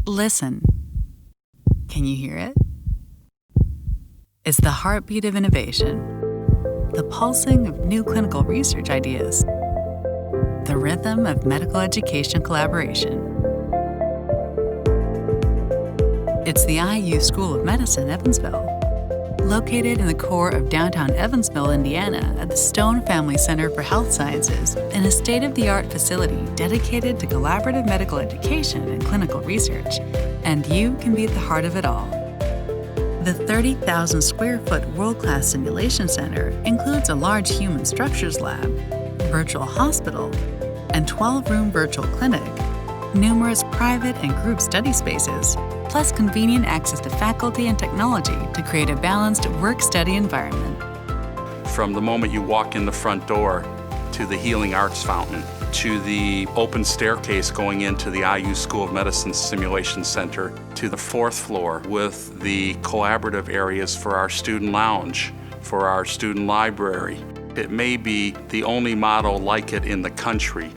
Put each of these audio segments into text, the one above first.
Listen. Can you hear it? It's the heartbeat of innovation, the pulsing of new clinical research ideas, the rhythm of medical education collaboration. It's the IU School of Medicine-Evansville. Located in the core of downtown Evansville, Indiana, at the Stone Family Center for Health Sciences, in a state-of-the-art facility dedicated to collaborative medical education and clinical research, and you can be at the heart of it all. The 30,000 square foot world-class simulation center includes a large human structures lab, virtual hospital, and 12-room virtual clinic, numerous private and group study spaces, plus convenient access to faculty and technology to create a balanced work-study environment. From the moment you walk in the front door, to the healing arts fountain, to the open staircase going into the IU School of Medicine Simulation Center, to the 4th floor with the collaborative areas for our student lounge, for our student library. It may be the only model like it in the country.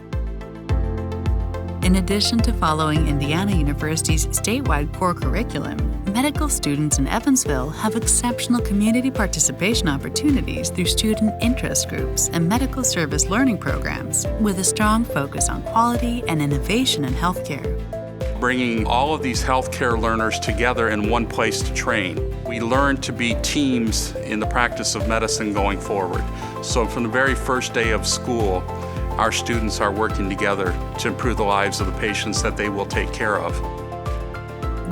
In addition to following Indiana University's statewide core curriculum, medical students in Evansville have exceptional community participation opportunities through student interest groups and medical service learning programs, with a strong focus on quality and innovation in healthcare. Bringing all of these healthcare learners together in one place to train. We learn to be teams in the practice of medicine going forward. So from the very first day of school, our students are working together to improve the lives of the patients that they will take care of.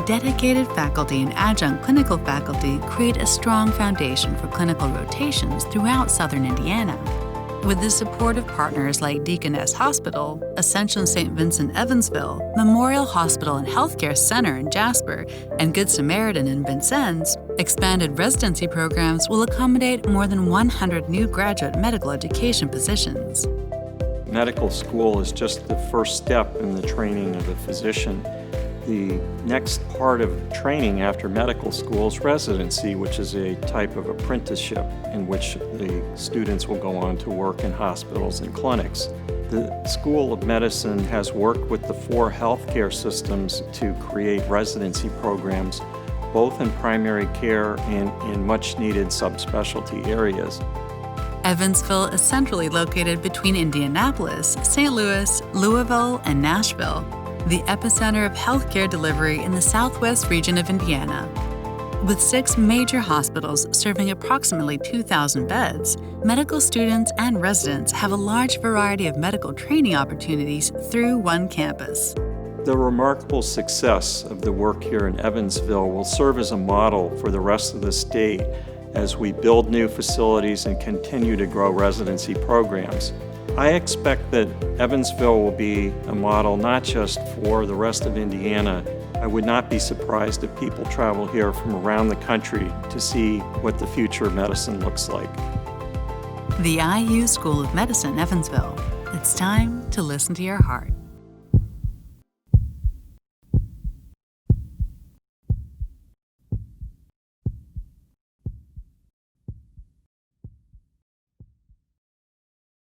Dedicated faculty and adjunct clinical faculty create a strong foundation for clinical rotations throughout Southern Indiana. With the support of partners like Deaconess Hospital, Ascension St. Vincent Evansville, Memorial Hospital and Healthcare Center in Jasper, and Good Samaritan in Vincennes, expanded residency programs will accommodate more than 100 new graduate medical education positions. Medical school is just the first step in the training of a physician. The next part of training after medical school is residency, which is a type of apprenticeship in which the students will go on to work in hospitals and clinics. The School of Medicine has worked with the 4 healthcare systems to create residency programs, both in primary care and in much-needed subspecialty areas. Evansville is centrally located between Indianapolis, St. Louis, Louisville, and Nashville, the epicenter of healthcare delivery in the southwest region of Indiana. With 6 major hospitals serving approximately 2,000 beds, medical students and residents have a large variety of medical training opportunities through one campus. The remarkable success of the work here in Evansville will serve as a model for the rest of the state as we build new facilities and continue to grow residency programs. I expect that Evansville will be a model not just for the rest of Indiana. I would not be surprised if people travel here from around the country to see what the future of medicine looks like. The IU School of Medicine, Evansville. It's time to listen to your heart.